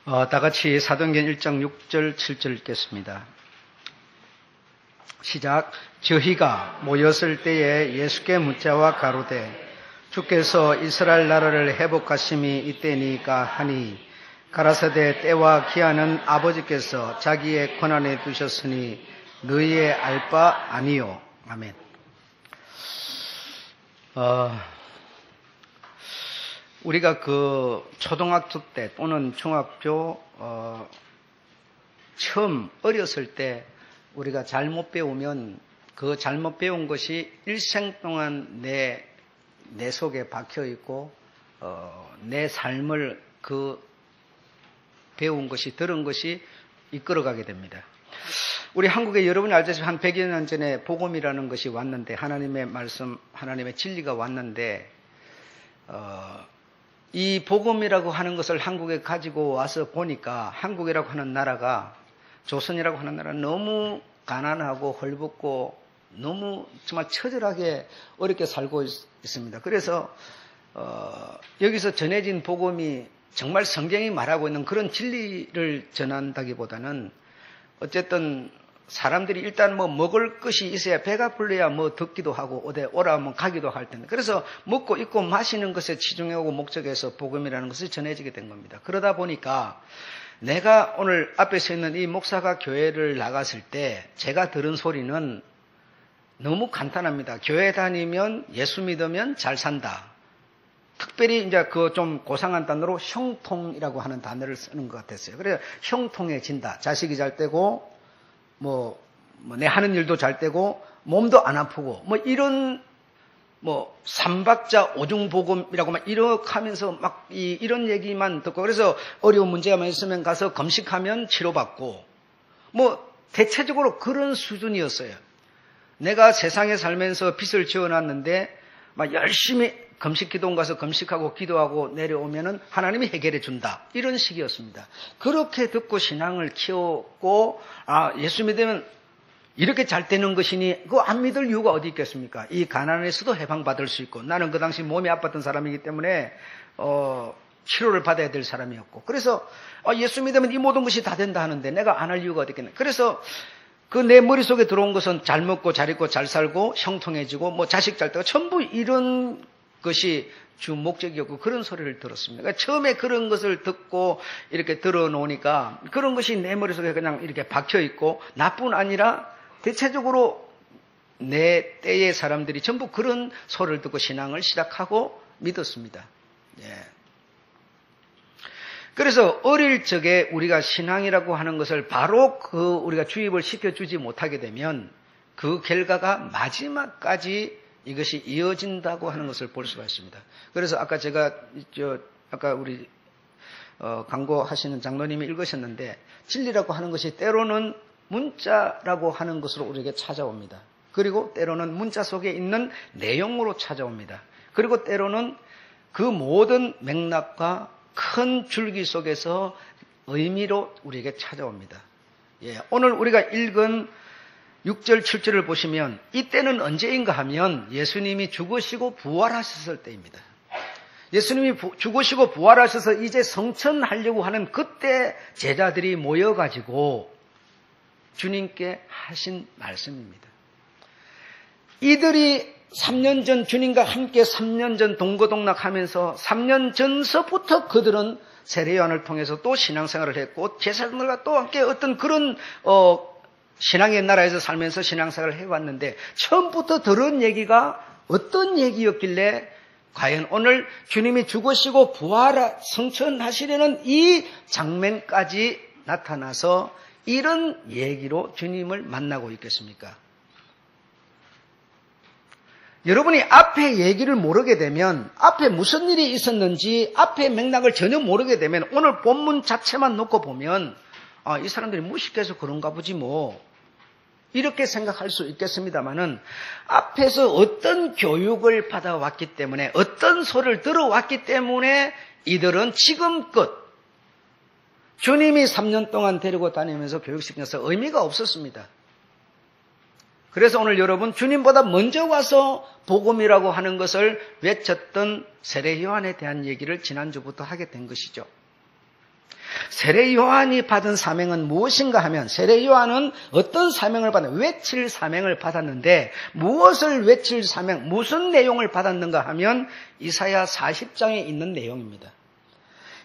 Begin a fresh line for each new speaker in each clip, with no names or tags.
다 같이 사도행전 1장 6절 7절 읽겠습니다. 시작. 저희가 모였을 때에 예수께 묻자와 가로되 주께서 이스라엘 나라를 회복하심이 이때니까 하니 가라사대 때와 기한은 아버지께서 자기의 권한에 두셨으니 너희의 알 바 아니요. 아멘. 우리가 그 초등학교 때 또는 중학교 처음 어렸을 때 우리가 잘못 배우면 그 잘못 배운 것이 일생 동안 내 속에 박혀 있고 내 삶을 그 배운 것이 들은 것이 이끌어가게 됩니다. 우리 한국에 여러분이 알다시피 한 100여 년 전에 복음이라는 것이 왔는데 하나님의 말씀, 하나님의 진리가 왔는데 이 복음이라고 하는 것을 한국에 가지고 와서 보니까 한국이라고 하는 나라가 조선이라고 하는 나라는 너무 가난하고 헐벗고 너무 정말 처절하게 어렵게 살고 있습니다. 그래서 여기서 전해진 복음이 정말 성경이 말하고 있는 그런 진리를 전한다기보다는 어쨌든 사람들이 일단 먹을 것이 있어야 배가 불러야 듣기도 하고 어디 오라 하면 가기도 할 텐데 그래서 먹고 입고 마시는 것에 치중하고 목적에서 복음이라는 것이 전해지게 된 겁니다. 그러다 보니까 내가 오늘 앞에 서 있는 이 목사가 교회를 나갔을 때 제가 들은 소리는 너무 간단합니다. 교회 다니면 예수 믿으면 잘 산다. 특별히 이제 그 좀 고상한 단어로 형통이라고 하는 단어를 쓰는 것 같았어요. 그래서 형통해진다. 자식이 잘 되고 내 하는 일도 잘 되고 몸도 안 아프고 이런 삼박자 오중복음이라고 이렇게 하면서 이런 얘기만 듣고 그래서 어려운 문제가 있으면 가서 금식하면 치료받고 대체적으로 그런 수준이었어요. 내가 세상에 살면서 빚을 지어놨는데 열심히 금식기도원 가서 금식하고 기도하고 내려오면은 하나님이 해결해 준다. 이런 식이었습니다. 그렇게 듣고 신앙을 키웠고 예수 믿으면 이렇게 잘 되는 것이니 그거 안 믿을 이유가 어디 있겠습니까? 이 가난에서도 해방받을 수 있고 나는 그 당시 몸이 아팠던 사람이기 때문에 치료를 받아야 될 사람이었고 그래서 예수 믿으면 이 모든 것이 다 된다 하는데 내가 안 할 이유가 어디 있겠나. 그래서 그 내 머릿속에 들어온 것은 잘 먹고 잘 입고 잘 살고 형통해지고 자식 잘 되고 전부 이런 것이 주 목적이었고 그런 소리를 들었습니다. 그러니까 처음에 그런 것을 듣고 이렇게 들어놓으니까 그런 것이 내 머릿속에 그냥 이렇게 박혀있고 나뿐 아니라 대체적으로 내 때의 사람들이 전부 그런 소리를 듣고 신앙을 시작하고 믿었습니다. 예. 그래서 어릴 적에 우리가 신앙이라고 하는 것을 바로 우리가 주입을 시켜주지 못하게 되면 그 결과가 마지막까지 이것이 이어진다고 하는 것을 볼 수가 있습니다. 그래서 아까 제가 아까 우리 강고하시는 장로님이 읽으셨는데 진리라고 하는 것이 때로는 문자라고 하는 것으로 우리에게 찾아옵니다. 그리고 때로는 문자 속에 있는 내용으로 찾아옵니다. 그리고 때로는 그 모든 맥락과 큰 줄기 속에서 의미로 우리에게 찾아옵니다. 예, 오늘 우리가 읽은 6절, 7절을 보시면 이때는 언제인가 하면 예수님이 죽으시고 부활하셨을 때입니다. 예수님이 죽으시고 부활하셔서 이제 성천하려고 하는 그때 제자들이 모여가지고 주님께 하신 말씀입니다. 이들이 3년 전 주님과 함께 3년 전 동거동락하면서 3년 전서부터 그들은 세례요한을 통해서 또 신앙생활을 했고 제사장들과 또 함께 어떤 그런 신앙의 나라에서 살면서 신앙생활을 해왔는데 처음부터 들은 얘기가 어떤 얘기였길래 과연 오늘 주님이 죽으시고 성천하시려는 이 장면까지 나타나서 이런 얘기로 주님을 만나고 있겠습니까? 여러분이 앞에 얘기를 모르게 되면 앞에 무슨 일이 있었는지 앞에 맥락을 전혀 모르게 되면 오늘 본문 자체만 놓고 보면 이 사람들이 무식해서 그런가 보지 이렇게 생각할 수 있겠습니다만은 앞에서 어떤 교육을 받아왔기 때문에 어떤 소리를 들어왔기 때문에 이들은 지금껏 주님이 3년 동안 데리고 다니면서 교육시켜서 의미가 없었습니다. 그래서 오늘 여러분 주님보다 먼저 와서 복음이라고 하는 것을 외쳤던 세례 요한에 대한 얘기를 지난주부터 하게 된 것이죠. 세례 요한이 받은 사명은 무엇인가 하면, 세례 요한은 어떤 사명을 받았는가, 외칠 사명을 받았는데 무엇을 외칠 사명, 무슨 내용을 받았는가 하면 이사야 40장에 있는 내용입니다.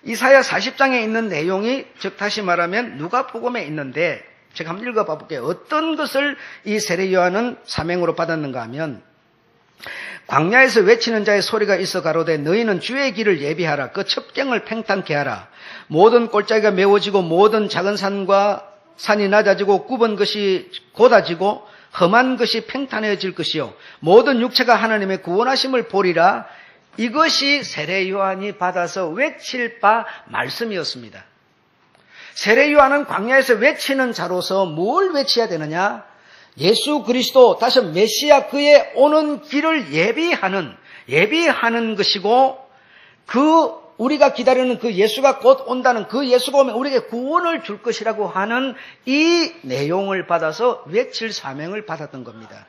이사야 40장에 있는 내용이, 즉 다시 말하면 누가복음에 있는데, 제가 한번 읽어봐 볼게요. 어떤 것을 이 세례 요한은 사명으로 받았는가 하면, 광야에서 외치는 자의 소리가 있어 가로되 너희는 주의 길을 예비하라. 그 첩경을 팽창케 하라. 모든 골짜기가 메워지고 모든 작은 산이 낮아지고 굽은 것이 곧아지고 험한 것이 평탄해질 것이요 모든 육체가 하나님의 구원하심을 보리라. 이것이 세례 요한이 받아서 외칠 바 말씀이었습니다. 세례 요한은 광야에서 외치는 자로서 뭘 외쳐야 되느냐? 예수 그리스도, 다시 메시아 그의 오는 길을 예비하는 것이고, 우리가 기다리는 그 예수가 곧 온다는 그 예수가 오면 우리에게 구원을 줄 것이라고 하는 이 내용을 받아서 외칠 사명을 받았던 겁니다.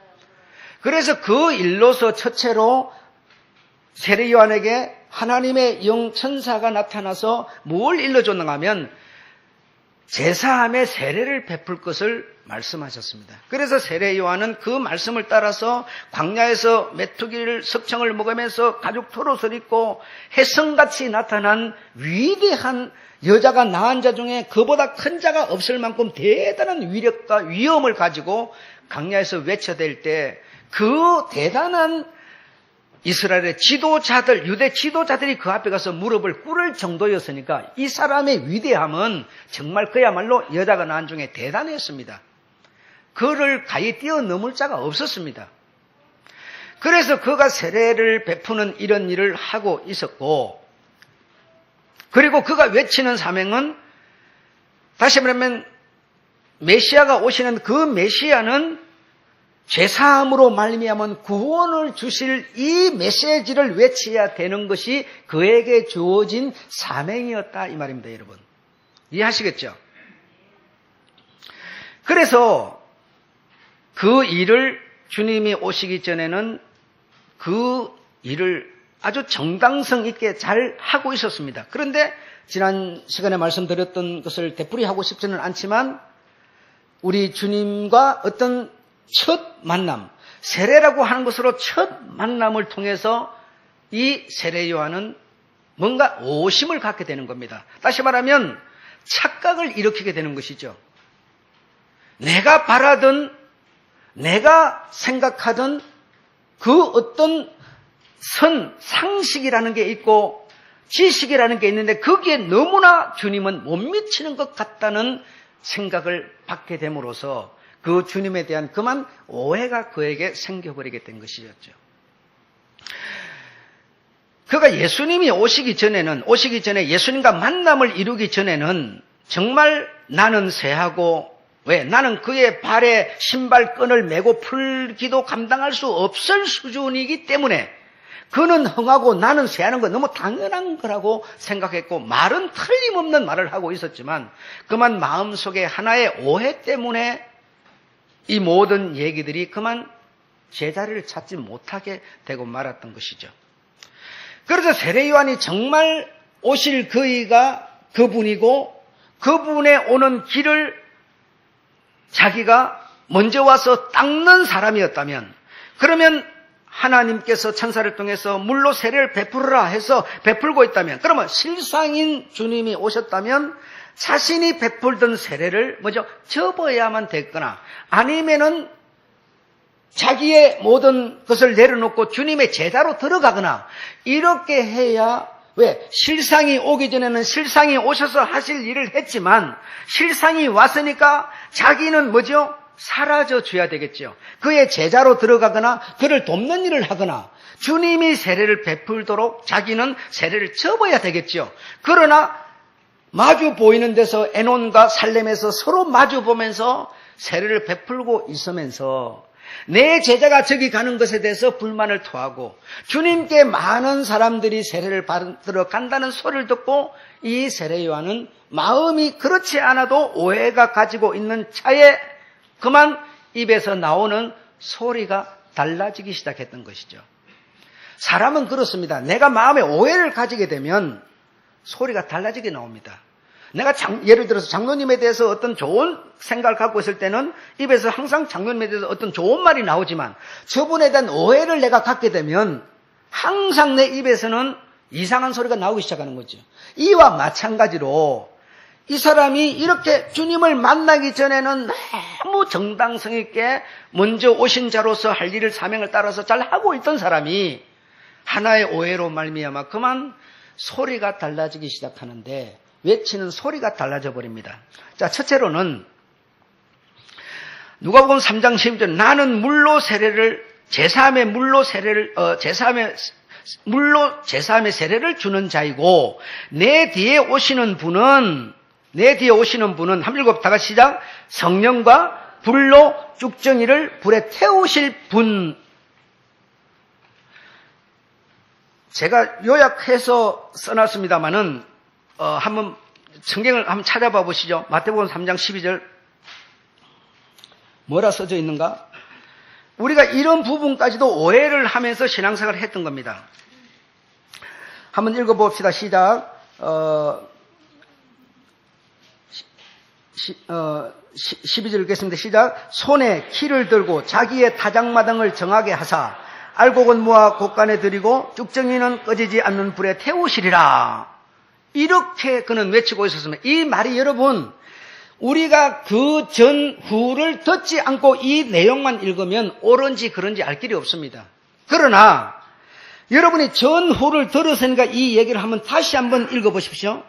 그래서 그 일로서 첫째로 세례 요한에게 하나님의 영 천사가 나타나서 뭘 일러줬는가 하면 제사함의 세례를 베풀 것을 말씀하셨습니다. 그래서 세례 요한은 그 말씀을 따라서 광야에서 메뚜기를 석청을 먹으면서 가죽 털옷을 입고 혜성같이 나타난 위대한 여자가 낳은 자 중에 그보다 큰 자가 없을 만큼 대단한 위력과 위엄을 가지고 광야에서 외쳐댈 때 그 대단한 이스라엘의 지도자들, 유대 지도자들이 그 앞에 가서 무릎을 꿇을 정도였으니까 이 사람의 위대함은 정말 그야말로 여자가 낳은 중에 대단했습니다. 그를 가히 뛰어넘을 자가 없었습니다. 그래서 그가 세례를 베푸는 이런 일을 하고 있었고, 그리고 그가 외치는 사명은, 다시 말하면 메시아가 오시는 그 메시아는 죄사함으로 말미암은 구원을 주실 이 메시지를 외쳐야 되는 것이 그에게 주어진 사명이었다 이 말입니다. 여러분 이해하시겠죠? 그래서 그 일을 주님이 오시기 전에는 그 일을 아주 정당성 있게 잘 하고 있었습니다. 그런데 지난 시간에 말씀드렸던 것을 되풀이하고 싶지는 않지만 우리 주님과 어떤 첫 만남, 세례라고 하는 것으로 첫 만남을 통해서 이 세례 요한은 뭔가 오심을 갖게 되는 겁니다. 다시 말하면 착각을 일으키게 되는 것이죠. 내가 바라던, 내가 생각하던 그 어떤 상식이라는 게 있고 지식이라는 게 있는데 거기에 너무나 주님은 못 미치는 것 같다는 생각을 받게 됨으로써 그 주님에 대한 그만 오해가 그에게 생겨버리게 된 것이었죠. 그가 예수님이 오시기 전에 예수님과 만남을 이루기 전에는 정말 나는 쇠하고 왜? 나는 그의 발에 신발끈을 메고 풀기도 감당할 수 없을 수준이기 때문에 그는 흥하고 나는 쇠하는 건 너무 당연한 거라고 생각했고 말은 틀림없는 말을 하고 있었지만 그만 마음속에 하나의 오해 때문에 이 모든 얘기들이 그만 제자리를 찾지 못하게 되고 말았던 것이죠. 그래서 세례 요한이 정말 오실 그이가 그분이고 그분의 오는 길을 자기가 먼저 와서 닦는 사람이었다면 그러면 하나님께서 천사를 통해서 물로 세례를 베풀으라 해서 베풀고 있다면 그러면 실상인 주님이 오셨다면 자신이 베풀던 세례를 먼저 접어야만 됐거나 아니면은 자기의 모든 것을 내려놓고 주님의 제자로 들어가거나 이렇게 해야 왜? 실상이 오기 전에는 실상이 오셔서 하실 일을 했지만 실상이 왔으니까 자기는 뭐죠? 사라져 줘야 되겠죠. 그의 제자로 들어가거나 그를 돕는 일을 하거나 주님이 세례를 베풀도록 자기는 세례를 접어야 되겠죠. 그러나 마주 보이는 데서 에논과 살렘에서 서로 마주 보면서 세례를 베풀고 있으면서 내 제자가 저기 가는 것에 대해서 불만을 토하고 주님께 많은 사람들이 세례를 받으러 간다는 소리를 듣고 이 세례 요한은 마음이 그렇지 않아도 오해가 가지고 있는 차에 그만 입에서 나오는 소리가 달라지기 시작했던 것이죠. 사람은 그렇습니다. 내가 마음에 오해를 가지게 되면 소리가 달라지게 나옵니다. 내가 예를 들어서 장로님에 대해서 어떤 좋은 생각을 갖고 있을 때는 입에서 항상 장로님에 대해서 어떤 좋은 말이 나오지만 저분에 대한 오해를 내가 갖게 되면 항상 내 입에서는 이상한 소리가 나오기 시작하는 거죠. 이와 마찬가지로 이 사람이 이렇게 주님을 만나기 전에는 너무 정당성 있게 먼저 오신 자로서 할 일을 사명을 따라서 잘 하고 있던 사람이 하나의 오해로 말미암아 그만 소리가 달라지기 시작하는데 외치는 소리가 달라져 버립니다. 자, 첫째로는 누가복음 3장 12절 나는 물로 세례를 제3의 세례를 주는 자이고 내 뒤에 오시는 분은 한번 읽어 다 같이 시작. 성령과 불로 쭉정이를 불에 태우실 분. 제가 요약해서 써놨습니다마는 한번 성경을 한번 찾아봐 보시죠. 마태복음 3장 12절 뭐라 써져 있는가? 우리가 이런 부분까지도 오해를 하면서 신앙생활을 했던 겁니다. 한번 읽어봅시다. 시작. 12절 읽겠습니다. 시작. 손에 키를 들고 자기의 타작마당을 정하게 하사 알곡은 모아 곳간에 들이고 쭉정이는 꺼지지 않는 불에 태우시리라. 이렇게 그는 외치고 있었으면 이 말이 여러분 우리가 그 전후를 듣지 않고 이 내용만 읽으면 옳은지 그런지 알 길이 없습니다. 그러나 여러분이 전후를 들었으니까 이 얘기를 다시 한번 읽어보십시오.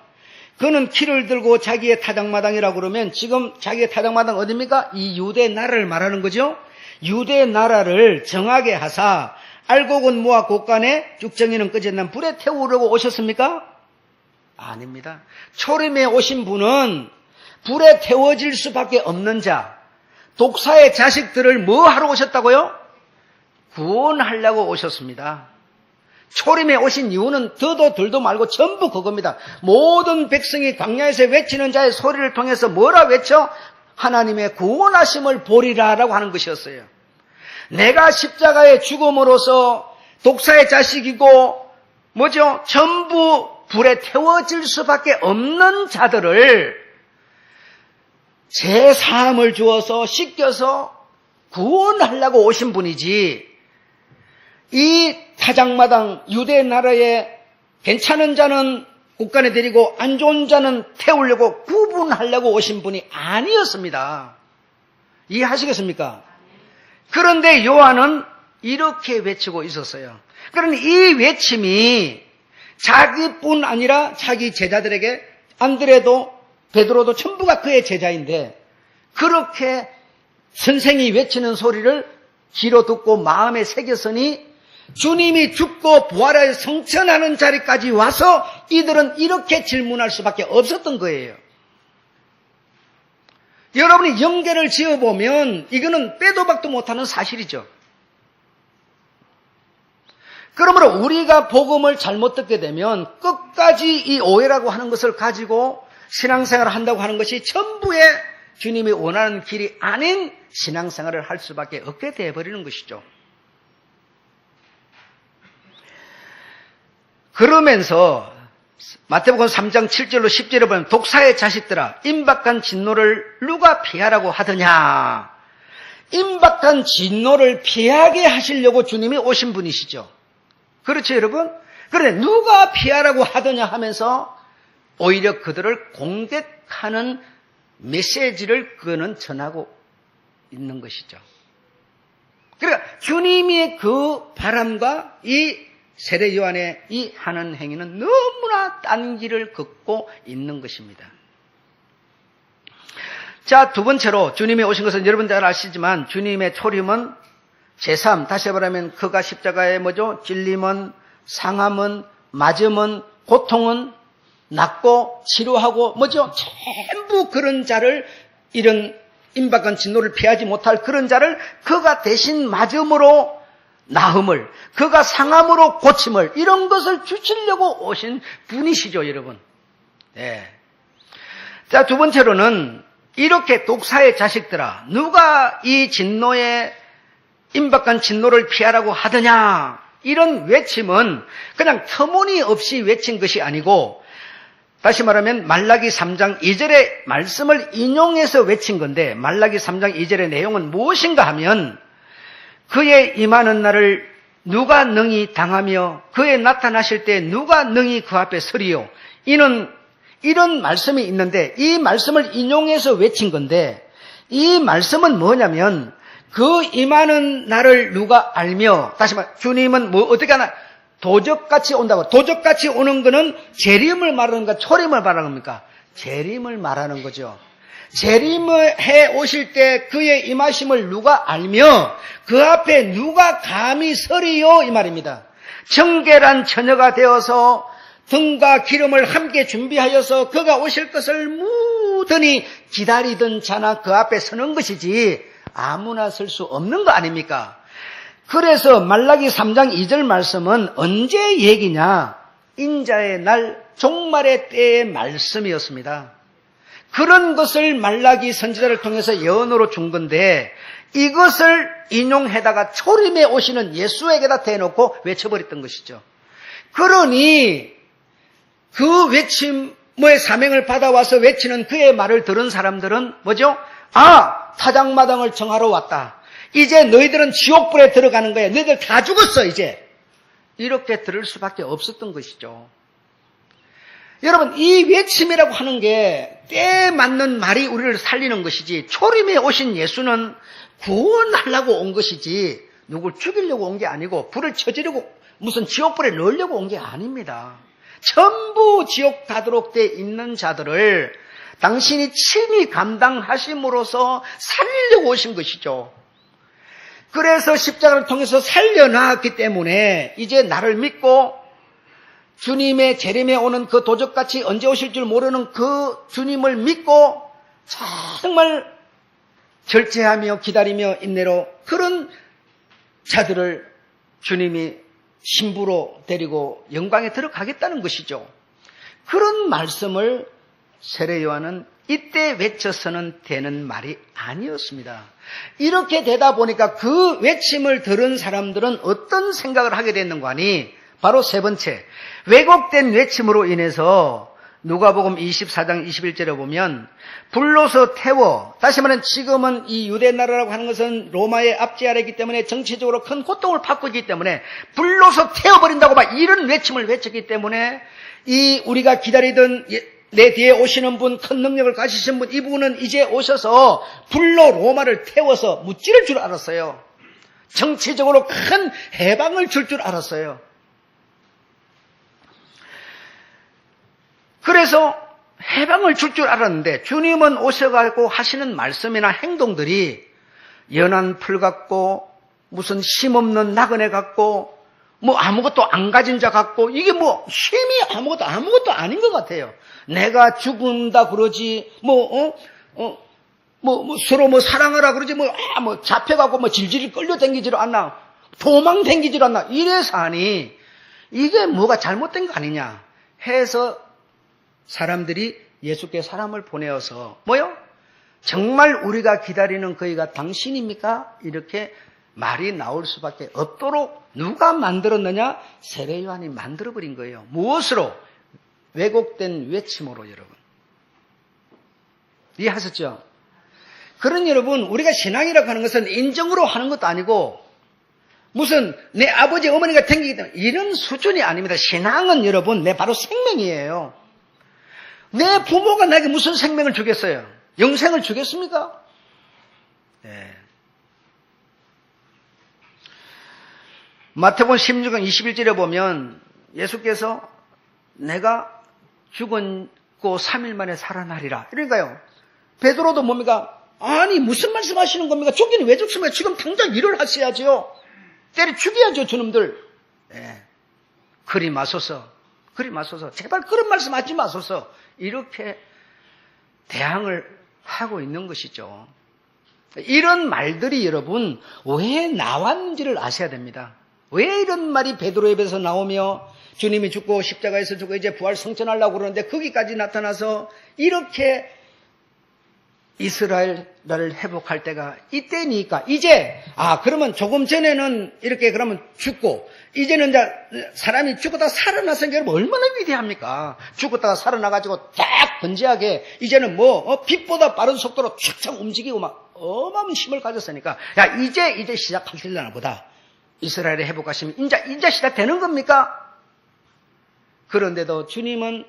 그는 키를 들고 자기의 타작마당이라고 그러면 지금 자기의 타작마당 어디입니까? 이 유대 나라를 말하는 거죠. 유대 나라를 정하게 하사 알곡은 모아 곳간에 쭉정이는 꺼졌는 불에 태우려고 오셨습니까? 아닙니다. 초림에 오신 분은 불에 태워질 수밖에 없는 자, 독사의 자식들을 뭐 하러 오셨다고요? 구원하려고 오셨습니다. 초림에 오신 이유는 더도 덜도 말고 전부 그겁니다. 모든 백성이 광야에서 외치는 자의 소리를 통해서 뭐라 외쳐? 하나님의 구원하심을 보리라라고 하는 것이었어요. 내가 십자가의 죽음으로써 독사의 자식이고 뭐죠? 전부 불에 태워질 수밖에 없는 자들을 제 사함을 주어서 씻겨서 구원하려고 오신 분이지 이 타작마당 유대 나라에 괜찮은 자는 곳간에 데리고 안 좋은 자는 태우려고 구분하려고 오신 분이 아니었습니다. 이해하시겠습니까? 그런데 요한은 이렇게 외치고 있었어요. 그러니 이 외침이 자기뿐 아니라 자기 제자들에게 안드레도 베드로도 전부가 그의 제자인데 그렇게 선생이 외치는 소리를 귀로 듣고 마음에 새겼으니 주님이 죽고 부활하여 성천하는 자리까지 와서 이들은 이렇게 질문할 수밖에 없었던 거예요. 여러분이 연계를 지어보면 이거는 빼도 박도 못하는 사실이죠. 그러므로 우리가 복음을 잘못 듣게 되면 끝까지 이 오해라고 하는 것을 가지고 신앙생활을 한다고 하는 것이 전부의 주님이 원하는 길이 아닌 신앙생활을 할 수밖에 없게 되어버리는 것이죠. 그러면서 마태복음 3장 7절로 10절에 보면 독사의 자식들아 임박한 진노를 누가 피하라고 하더냐. 임박한 진노를 피하게 하시려고 주님이 오신 분이시죠. 그렇죠 여러분? 그런데 누가 피하라고 하더냐 하면서 오히려 그들을 공격하는 메시지를 그는 전하고 있는 것이죠. 그러니까 주님의 그 바람과 이 세례 요한의 이 하는 행위는 너무나 딴 길을 걷고 있는 것입니다. 자, 두 번째로 주님이 오신 것은 여러분 잘 아시지만 주님의 초림은 제3, 다시 말하면 그가 십자가에 뭐죠? 찔림은, 상함은, 맞음은, 고통은 낫고 치료하고 뭐죠? 전부 그런 자를 이런 임박한 진노를 피하지 못할 그런 자를 그가 대신 맞음으로 나음을, 그가 상함으로 고침을 이런 것을 주시려고 오신 분이시죠 여러분. 네. 자, 두 번째로는 이렇게 독사의 자식들아 누가 이 진노에 임박한 진노를 피하라고 하더냐 이런 외침은 그냥 터무니없이 외친 것이 아니고 다시 말하면 말라기 3장 2절의 말씀을 인용해서 외친 건데 말라기 3장 2절의 내용은 무엇인가 하면 그의 임하는 날을 누가 능히 당하며 그의 나타나실 때 누가 능히 그 앞에 서리요. 이런 말씀이 있는데 이 말씀을 인용해서 외친 건데 이 말씀은 뭐냐면 그 임하는 날을 누가 알며 다시 말해 주님은 뭐 어떻게 하나 도적같이 온다고. 도적같이 오는 거는 재림을 말하는 가 초림을 말하는 겁니까? 재림을 말하는 거죠. 재림을 해 오실 때 그의 임하심을 누가 알며 그 앞에 누가 감히 서리요 이 말입니다. 정결한 처녀가 되어서 등과 기름을 함께 준비하여서 그가 오실 것을 무던히 기다리던 자나 그 앞에 서는 것이지 아무나 설 수 없는 거 아닙니까? 그래서 말라기 3장 2절 말씀은 언제 얘기냐? 인자의 날 종말의 때의 말씀이었습니다. 그런 것을 말라기 선지자를 통해서 예언으로 준 건데 이것을 인용해다가 초림에 오시는 예수에게다 대놓고 외쳐버렸던 것이죠. 그러니 그 외침의 사명을 받아와서 외치는 그의 말을 들은 사람들은 뭐죠? 아, 타작마당을 정하러 왔다. 이제 너희들은 지옥불에 들어가는 거야. 너희들 다 죽었어 이제. 이렇게 들을 수밖에 없었던 것이죠. 여러분 이 외침이라고 하는 게 때에 맞는 말이 우리를 살리는 것이지 초림에 오신 예수는 구원하려고 온 것이지 누굴 죽이려고 온 게 아니고 불을 쳐지려고 무슨 지옥불에 넣으려고 온 게 아닙니다. 전부 지옥 가도록 돼 있는 자들을 당신이 친히 감당하심으로써 살리려고 오신 것이죠. 그래서 십자가를 통해서 살려놨기 때문에 이제 나를 믿고 주님의 재림에 오는 그 도적같이 언제 오실 줄 모르는 그 주님을 믿고 정말 절제하며 기다리며 인내로 그런 자들을 주님이 신부로 데리고 영광에 들어가겠다는 것이죠. 그런 말씀을 세례 요한은 이때 외쳐서는 되는 말이 아니었습니다. 이렇게 되다 보니까 그 외침을 들은 사람들은 어떤 생각을 하게 됐는가 하니 바로 세 번째, 왜곡된 외침으로 인해서 누가복음 24장 21절에 보면 불로서 태워, 다시 말하면 지금은 이 유대 나라라고 하는 것은 로마의 압제 아래이기 때문에 정치적으로 큰 고통을 받고 있기 때문에 불로서 태워버린다고 막 이런 외침을 외쳤기 때문에 이 우리가 기다리던 내 뒤에 오시는 분, 큰 능력을 가지신 분, 이분은 이제 오셔서 불로 로마를 태워서 무찌를 줄 알았어요. 정치적으로 큰 해방을 줄 알았어요. 그래서 해방을 줄 알았는데 주님은 오셔가지고 하시는 말씀이나 행동들이 연한 풀 같고 무슨 힘없는 나그네 같고 뭐 아무것도 안 가진 자 같고 이게 뭐 힘이 아무것도 아닌 것 같아요. 내가 죽은다 그러지 뭐 서로 뭐 사랑하라 그러지 뭐 잡혀가고 뭐 질질 끌려다니지를 않나 도망다니지를 않나 이래서 하니 이게 뭐가 잘못된 거 아니냐 해서 사람들이 예수께 사람을 보내어서 뭐요? 정말 우리가 기다리는 그이가 당신입니까? 이렇게 말이 나올 수밖에 없도록 누가 만들었느냐? 세례 요한이 만들어버린 거예요. 무엇으로? 왜곡된 외침으로 여러분. 이해하셨죠? 그런 여러분 우리가 신앙이라고 하는 것은 인정으로 하는 것도 아니고 무슨 내 아버지 어머니가 생기기 때문에 이런 수준이 아닙니다. 신앙은 여러분 내 바로 생명이에요. 내 부모가 나에게 무슨 생명을 주겠어요? 영생을 주겠습니까? 네. 마태복음 16장 21절에 보면 예수께서 내가 죽었고 3일 만에 살아나리라. 그러니까요. 베드로도 뭡니까? 아니 무슨 말씀하시는 겁니까? 죽기는 왜 죽습니까? 지금 당장 일을 하셔야죠. 때려 죽여야죠 저놈들. 네. 그리 마소서. 제발 그런 말씀 하지 마소서. 이렇게 대항을 하고 있는 것이죠. 이런 말들이 여러분 왜 나왔는지를 아셔야 됩니다. 왜 이런 말이 베드로 입에서 나오며 주님이 죽고 십자가에서 죽고 이제 부활 성천하려고 그러는데 거기까지 나타나서 이렇게 이스라엘을 회복할 때가 이때니까 이제 그러면 조금 전에는 이렇게 그러면 죽고 이제는 이제 사람이 죽었다가 살아났으니까 여러분 얼마나 위대합니까? 죽었다가 살아나가지고 딱 번지하게 이제는 빛보다 빠른 속도로 착착 움직이고 막 어마어마한 힘을 가졌으니까 이제 시작할 때려나 보다. 이스라엘의 회복하시면 이제 시작되는 겁니까? 그런데도 주님은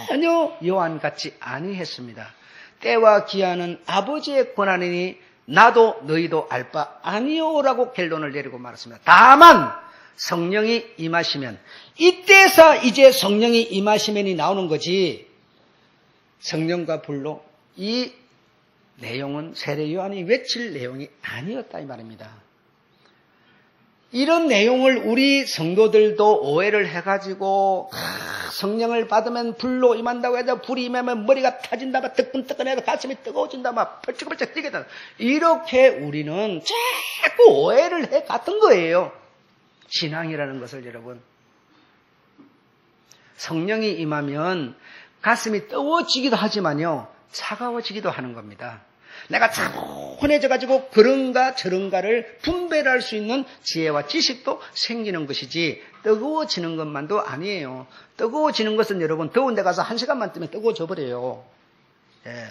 전혀 요한 같지 아니했습니다. 때와 기한은 아버지의 권한이니 나도 너희도 알 바 아니오라고 결론을 내리고 말았습니다. 다만 성령이 임하시면 이때서 이제 성령이 임하시면이 나오는 거지 성령과 불로 이 내용은 세례 요한이 외칠 내용이 아니었다 이 말입니다. 이런 내용을 우리 성도들도 오해를 해가지고 성령을 받으면 불로 임한다고 해서 불이 임하면 머리가 타진다 막 뜨끈뜨끈해서 가슴이 뜨거워진다 막 펄쩍펄쩍 뛰게 된다. 이렇게 우리는 자꾸 오해를 해 갔던 거예요. 신앙이라는 것을 여러분. 성령이 임하면 가슴이 뜨거워지기도 하지만요. 차가워지기도 하는 겁니다. 내가 차분해져가지고 그런가 저런가를 분별할 수 있는 지혜와 지식도 생기는 것이지 뜨거워지는 것만도 아니에요. 뜨거워지는 것은 여러분 더운 데 가서 1시간만 뜨면 뜨거워져 버려요. 예.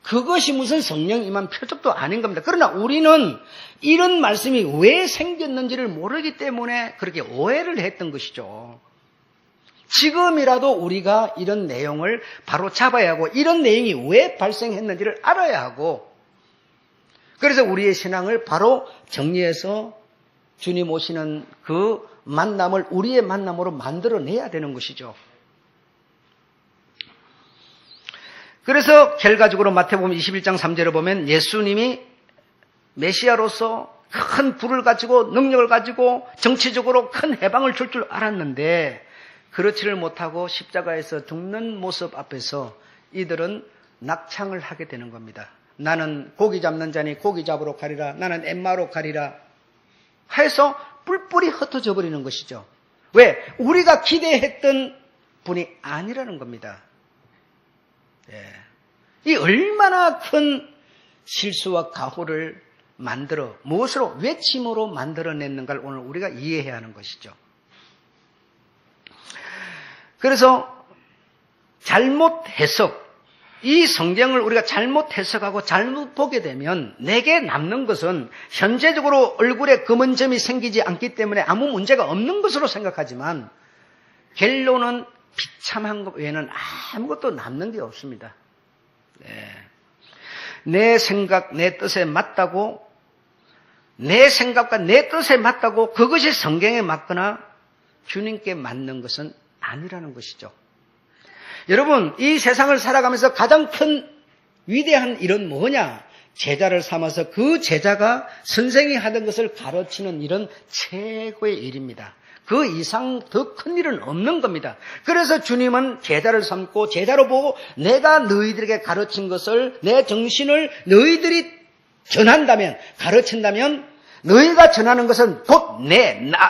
그것이 무슨 성령 임한 표적도 아닌 겁니다. 그러나 우리는 이런 말씀이 왜 생겼는지를 모르기 때문에 그렇게 오해를 했던 것이죠. 지금이라도 우리가 이런 내용을 바로 잡아야 하고 이런 내용이 왜 발생했는지를 알아야 하고 그래서 우리의 신앙을 바로 정리해서 주님 오시는 그 만남을 우리의 만남으로 만들어내야 되는 것이죠. 그래서 결과적으로 마태복음 21장 3절을 보면 예수님이 메시아로서 큰 부를 가지고 능력을 가지고 정치적으로 큰 해방을 줄 줄 알았는데 그렇지를 못하고 십자가에서 죽는 모습 앞에서 이들은 낙창을 하게 되는 겁니다. 나는 고기 잡는 자니 고기 잡으러 가리라. 나는 엠마로 가리라. 해서 뿔뿔이 흩어져 버리는 것이죠. 왜? 우리가 기대했던 분이 아니라는 겁니다. 예. 이 얼마나 큰 실수와 가호를 만들어 무엇으로? 외침으로 만들어냈는가를 오늘 우리가 이해해야 하는 것이죠. 그래서 잘못 해석, 이 성경을 우리가 잘못 해석하고 잘못 보게 되면 내게 남는 것은 현재적으로 얼굴에 검은 점이 생기지 않기 때문에 아무 문제가 없는 것으로 생각하지만 결론은 비참한 것 외에는 아무것도 남는 게 없습니다. 네. 내 생각, 내 뜻에 맞다고 내 생각과 내 뜻에 맞다고 그것이 성경에 맞거나 주님께 맞는 것은 아니라는 것이죠. 여러분, 이 세상을 살아가면서 가장 큰 위대한 일은 뭐냐? 제자를 삼아서 그 제자가 선생이 하던 것을 가르치는 일은 최고의 일입니다. 그 이상 더 큰 일은 없는 겁니다. 그래서 주님은 제자를 삼고 제자로 보고 내가 너희들에게 가르친 것을 내 정신을 너희들이 전한다면 가르친다면 너희가 전하는 것은 곧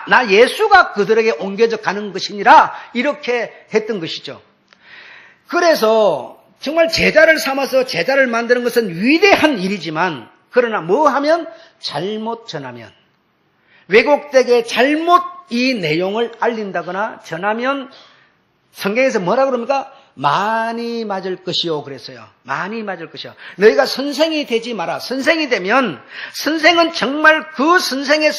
나 예수가 그들에게 옮겨져 가는 것이니라 이렇게 했던 것이죠. 그래서 정말 제자를 삼아서 제자를 만드는 것은 위대한 일이지만 그러나 뭐 하면 잘못 전하면 왜곡되게 잘못 이 내용을 알린다거나 전하면 성경에서 뭐라 그럽니까? 많이 맞을 것이요 그랬어요. 많이 맞을 것이요. 너희가 선생이 되지 마라. 선생이 되면 선생은 정말 그 선생의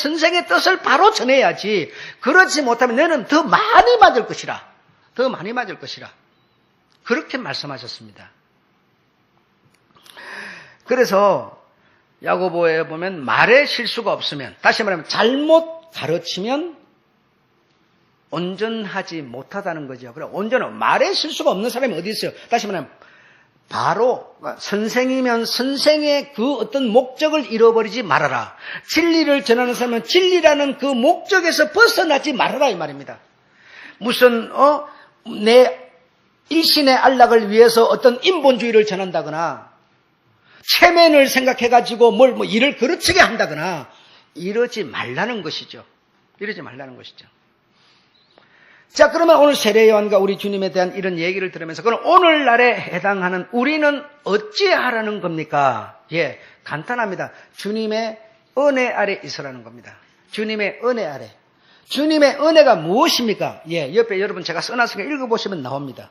뜻을 바로 전해야지. 그렇지 못하면 너는 더 많이 맞을 것이라. 더 많이 맞을 것이라. 그렇게 말씀하셨습니다. 그래서 야고보에 보면 말에 실수가 없으면 다시 말하면 잘못 가르치면 온전하지 못하다는 거죠. 그럼 온전은 말에 실수가 없는 사람이 어디 있어요? 다시 말하면 바로 선생이면 선생의 그 어떤 목적을 잃어버리지 말아라. 진리를 전하는 사람은 진리라는 그 목적에서 벗어나지 말아라 이 말입니다. 무슨 내 일신의 안락을 위해서 어떤 인본주의를 전한다거나 체면을 생각해가지고 일을 그르치게 한다거나 이러지 말라는 것이죠. 이러지 말라는 것이죠. 자, 그러면 오늘 세례 요한과 우리 주님에 대한 이런 얘기를 들으면서 그럼 오늘날에 해당하는 우리는 어찌하라는 겁니까? 예, 간단합니다. 주님의 은혜 아래 있으라는 겁니다. 주님의 은혜 아래. 주님의 은혜가 무엇입니까? 예, 옆에 여러분 제가 써놨으니까 읽어보시면 나옵니다.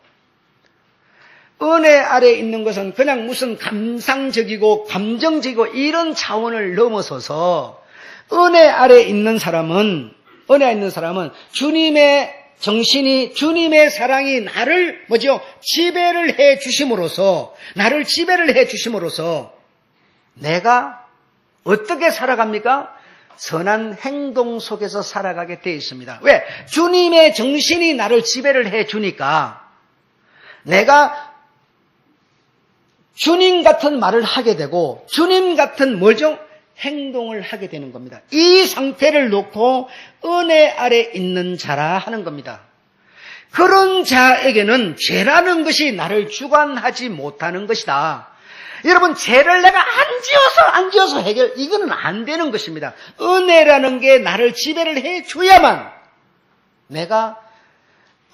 은혜 아래 있는 것은 그냥 무슨 감상적이고 감정적이고 이런 차원을 넘어서서 은혜 아래 있는 사람은 주님의 정신이, 주님의 사랑이 나를 지배를 해 주심으로써 내가 어떻게 살아갑니까? 선한 행동 속에서 살아가게 되어 있습니다. 왜? 주님의 정신이 나를 지배를 해 주니까 내가 주님 같은 말을 하게 되고 주님 같은 행동을 하게 되는 겁니다. 이 상태를 놓고 은혜 아래 있는 자라 하는 겁니다. 그런 자에게는 죄라는 것이 나를 주관하지 못하는 것이다. 여러분, 죄를 내가 안 지어서 이거는 안 되는 것입니다. 은혜라는 게 나를 지배를 해줘야만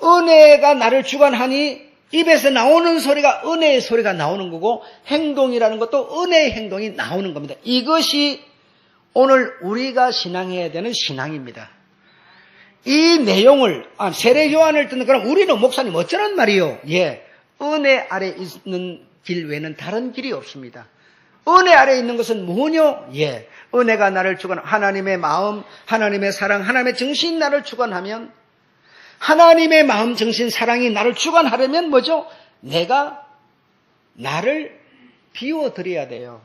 은혜가 나를 주관하니 입에서 나오는 소리가 은혜의 소리가 나오는 거고 행동이라는 것도 은혜의 행동이 나오는 겁니다. 이것이 오늘 우리가 신앙해야 되는 신앙입니다. 이 내용을 세례 요한을 듣는 그럼 우리는 목사님 어쩌란 말이요? 예, 은혜 아래 있는 길 외에는 다른 길이 없습니다. 은혜 아래 있는 것은 뭐뇨? 예, 은혜가 나를 하나님의 마음, 하나님의 사랑, 하나님의 정신 나를 주관하면 하나님의 마음, 정신, 사랑이 나를 주관하려면 내가 나를 비워드려야 돼요.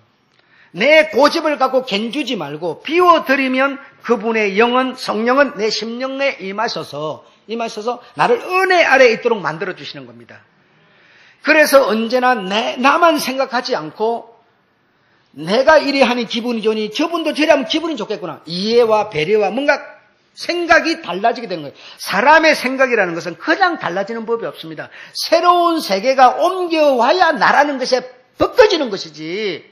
내 고집을 갖고 견주지 말고 비워드리면 그분의 성령은 내 심령에 임하셔서 나를 은혜 아래에 있도록 만들어주시는 겁니다. 그래서 언제나 나만 생각하지 않고 내가 이리 하니 기분이 좋으니 저분도 저리 하면 기분이 좋겠구나. 이해와 배려와 뭔가 생각이 달라지게 되는 거예요. 사람의 생각이라는 것은 그냥 달라지는 법이 없습니다. 새로운 세계가 옮겨와야 나라는 것에 벗겨지는 것이지.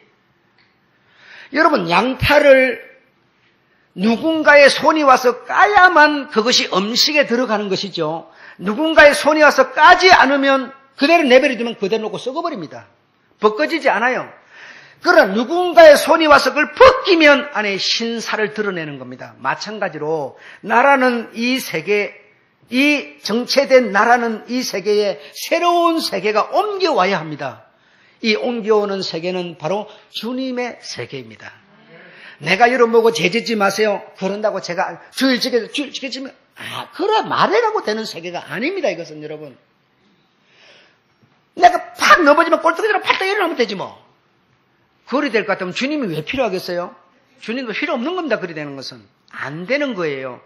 여러분, 양파를 누군가의 손이 와서 까야만 그것이 음식에 들어가는 것이죠. 누군가의 손이 와서 까지 않으면 그대로 내버려두면 그대로 놓고 썩어버립니다. 벗겨지지 않아요. 그러나 누군가의 손이 와서 그걸 벗기면 안에 신사를 드러내는 겁니다. 마찬가지로 나라는 이 세계, 이 정체된 나라는 이 세계에 새로운 세계가 옮겨와야 합니다. 이 옮겨오는 세계는 바로 주님의 세계입니다. 내가 여러분 보고 죄짓지 마세요. 그런다고 제가 주일 지키면 그래 말해라고 되는 세계가 아닙니다. 이것은 여러분. 내가 팍 넘어지면 꼴뚜기처럼 팔딱 일어나면 되지 뭐. 그리 될 것 같으면 주님이 왜 필요하겠어요? 주님도 필요 없는 겁니다. 그리 되는 것은. 안 되는 거예요.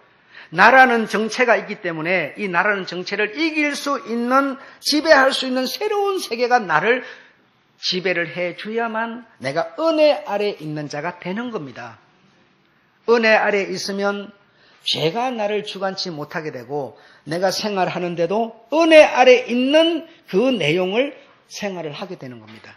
나라는 정체가 있기 때문에 이 나라는 정체를 이길 수 있는, 지배할 수 있는 새로운 세계가 나를 지배를 해줘야만 내가 은혜 아래 있는 자가 되는 겁니다. 은혜 아래 있으면 죄가 나를 주관치 못하게 되고 내가 생활하는데도 은혜 아래 있는 그 내용을 생활을 하게 되는 겁니다.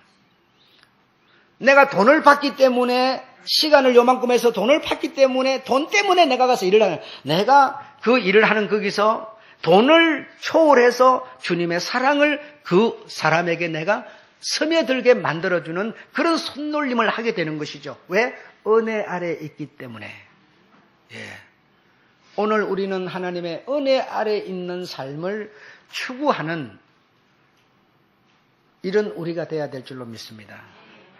내가 돈을 받기 때문에 시간을 요만큼 해서 돈을 받기 때문에 돈 때문에 내가 가서 일을 하는, 내가 그 일을 하는 거기서 돈을 초월해서 주님의 사랑을 그 사람에게 내가 스며들게 만들어주는 그런 손놀림을 하게 되는 것이죠. 왜? 은혜 아래 있기 때문에. 예. 오늘 우리는 하나님의 은혜 아래 있는 삶을 추구하는 이런 우리가 돼야 될 줄로 믿습니다.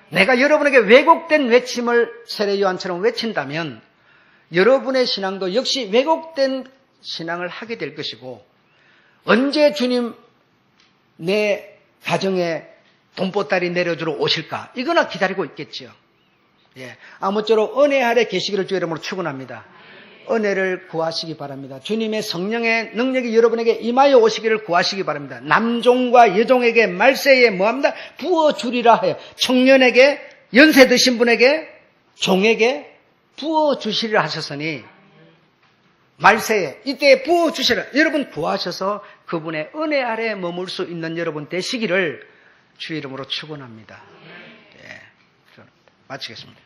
내가 여러분에게 왜곡된 외침을 세례 요한처럼 외친다면 여러분의 신앙도 역시 왜곡된 신앙을 하게 될 것이고, 언제 주님 내 가정에 돈보따리 내려주러 오실까? 이거나 기다리고 있겠지요. 예. 아무쪼록 은혜 아래 계시기를 주의 이름으로 축원합니다. 은혜를 구하시기 바랍니다. 주님의 성령의 능력이 여러분에게 임하여 오시기를 구하시기 바랍니다. 남종과 여종에게 말세에 뭐합니다? 부어주리라 하여 청년에게, 연세 드신 분에게, 종에게 부어주시리라 하셨으니 말세에 이때에 부어주시라. 여러분 구하셔서 그분의 은혜 아래 머물 수 있는 여러분 되시기를 주의 이름으로 축원합니다. 예, 마치겠습니다.